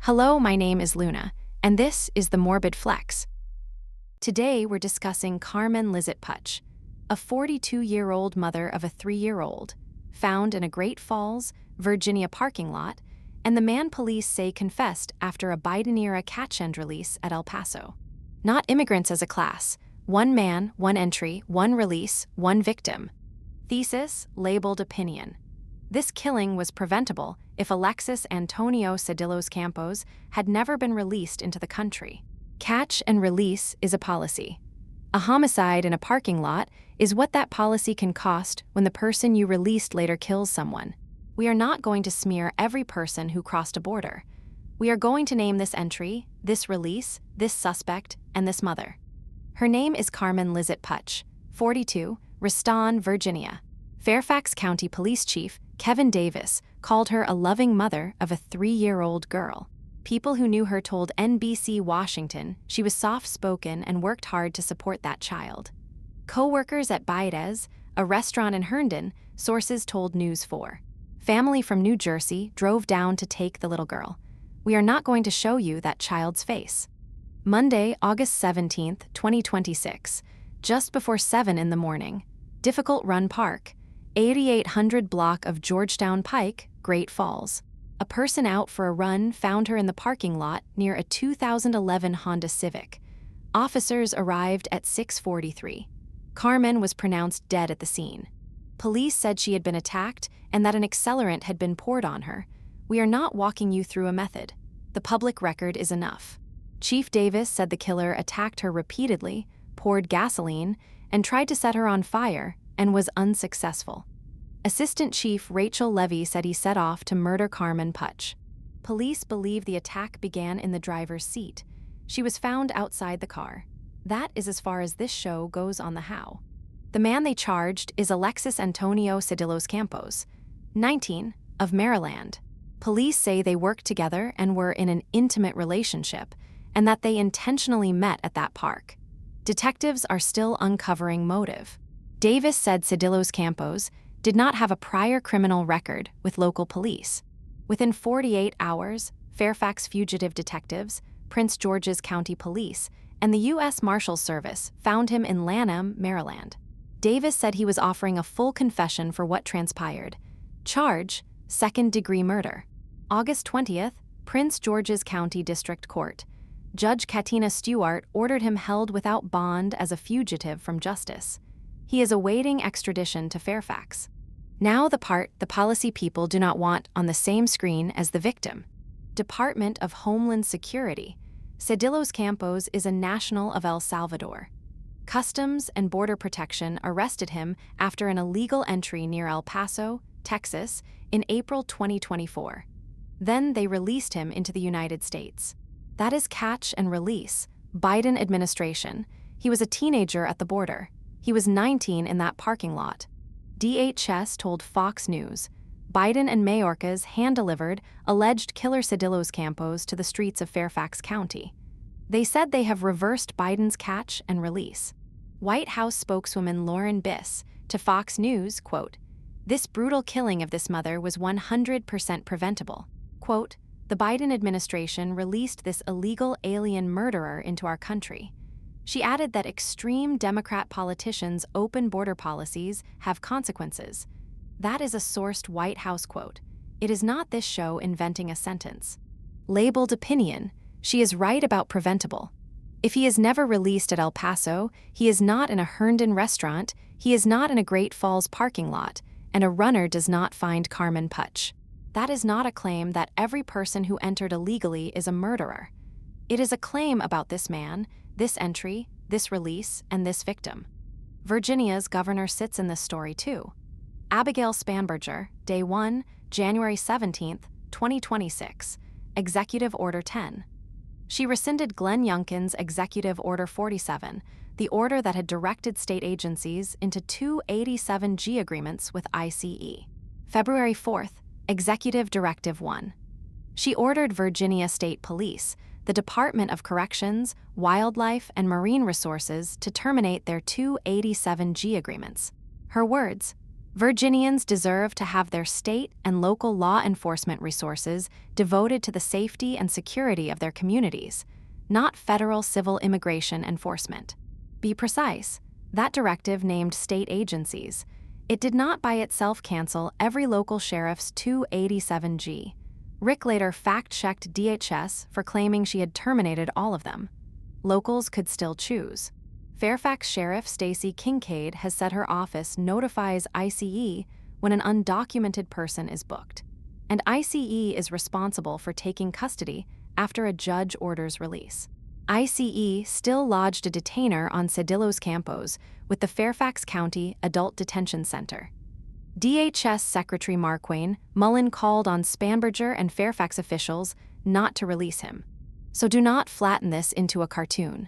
Hello, my name is Luna, and this is the Morbid Flex. Today we're discussing Carmen Lizet Puch, a 42-year-old mother of a 3-year-old, found in a Great Falls, Virginia parking lot, and the man police say confessed after a Biden-era catch-and release at El Paso. Not immigrants as a class. One man, one entry, one release, one victim. Thesis, labeled opinion. This killing was preventable if Alexis Antonio Cedillos-Campos had never been released into the country. Catch and release is a policy. A homicide in a parking lot is what that policy can cost when the person you released later kills someone. We are not going to smear every person who crossed a border. We are going to name this entry, this release, this suspect, and this mother. Her name is Carmen Lizet Puch, 42, Reston, Virginia. Fairfax County Police Chief Kevin Davis called her a loving mother of a 3-year-old girl. People who knew her told NBC Washington she was soft-spoken and worked hard to support that child. Co-workers at Baidez, a restaurant in Herndon, sources told News 4. Family from New Jersey drove down to take the little girl. We are not going to show you that child's face. Monday, August 17, 2026, just before 7 in the morning, Difficult Run Park, 8800 block of Georgetown Pike, Great Falls. A person out for a run found her in the parking lot near a 2011 Honda Civic. Officers arrived at 6:43. Carmen was pronounced dead at the scene. Police said she had been attacked and that an accelerant had been poured on her. We are not walking you through a method. The public record is enough. Chief Davis said the killer attacked her repeatedly, poured gasoline, and tried to set her on fire, and was unsuccessful. Assistant Chief Rachel Levy said he set off to murder Carmen Puch. Police believe the attack began in the driver's seat. She was found outside the car. That is as far as this show goes on the how. The man they charged is Alexis Antonio Cedillos-Campos, 19, of Maryland. Police say they worked together and were in an intimate relationship, and that they intentionally met at that park. Detectives are still uncovering motive. Davis said Cedillos-Campos did not have a prior criminal record with local police. Within 48 hours, Fairfax fugitive detectives, Prince George's County Police, and the U.S. Marshals Service found him in Lanham, Maryland. Davis said he was offering a full confession for what transpired. Charge, second-degree murder. August 20th, Prince George's County District Court. Judge Katina Stewart ordered him held without bond as a fugitive from justice. He is awaiting extradition to Fairfax. Now the part the policy people do not want on the same screen as the victim. Department of Homeland Security. Cedillos-Campos is a national of El Salvador. Customs and Border Protection arrested him after an illegal entry near El Paso, Texas, in April 2024. Then they released him into the United States. That is catch and release. Biden administration. He was a teenager at the border. He was 19 in that parking lot. DHS told Fox News, Biden and Mayorkas hand-delivered alleged killer Cedillos-Campos to the streets of Fairfax County. They said they have reversed Biden's catch and release. White House spokeswoman Lauren Biss to Fox News, quote, "This brutal killing of this mother was 100% preventable." Quote, "The Biden administration released this illegal alien murderer into our country." She added that extreme Democrat politicians' open border policies have consequences. That is a sourced White House quote. It is not this show inventing a sentence. Labeled opinion, she is right about preventable. If he is never released at El Paso, he is not in a Herndon restaurant, he is not in a Great Falls parking lot, and a runner does not find Carmen Puch. That is not a claim that every person who entered illegally is a murderer. It is a claim about this man, this entry, this release, and this victim. Virginia's governor sits in this story too. Abigail Spanberger, Day 1, January 17, 2026, Executive Order 10. She rescinded Glenn Youngkin's Executive Order 47, the order that had directed state agencies into 287G agreements with ICE. February 4th, Executive Directive 1. She ordered Virginia State Police, the Department of Corrections, Wildlife, and Marine Resources to terminate their 287G agreements. Her words, Virginians deserve to have their state and local law enforcement resources devoted to the safety and security of their communities, not federal civil immigration enforcement. Be precise, that directive named state agencies. It did not by itself cancel every local sheriff's 287G. Rick later fact-checked DHS for claiming she had terminated all of them. Locals could still choose. Fairfax Sheriff Stacy Kincaid has said her office notifies ICE when an undocumented person is booked, and ICE is responsible for taking custody after a judge orders release. ICE still lodged a detainer on Cedillos-Campos with the Fairfax County Adult Detention Center. DHS Secretary Marquane Mullen called on Spanberger and Fairfax officials not to release him. So do not flatten this into a cartoon.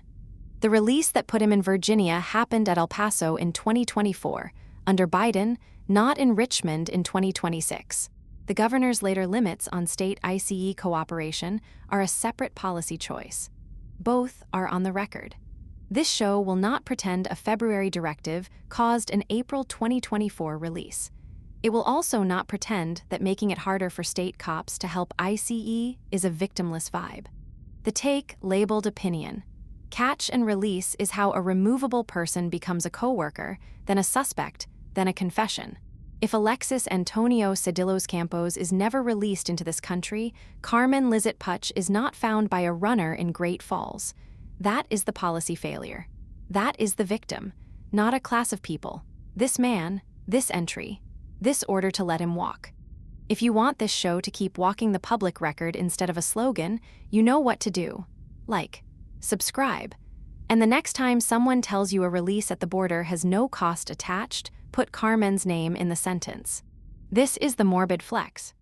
The release that put him in Virginia happened at El Paso in 2024, under Biden, not in Richmond in 2026. The governor's later limits on state ICE cooperation are a separate policy choice. Both are on the record. This show will not pretend a February directive caused an April 2024 release. It will also not pretend that making it harder for state cops to help ICE is a victimless vibe. The take labeled opinion. Catch and release is how a removable person becomes a coworker, then a suspect, then a confession. If Alexis Antonio Cedillos-Campos is never released into this country, Carmen Lizet Puch is not found by a runner in Great Falls. That is the policy failure. That is the victim, not a class of people. This man, this entry, this order to let him walk. If you want this show to keep walking the public record instead of a slogan, you know what to do. Like, subscribe, and the next time someone tells you a release at the border has no cost attached, put Carmen's name in the sentence. This is the Morbid Flex.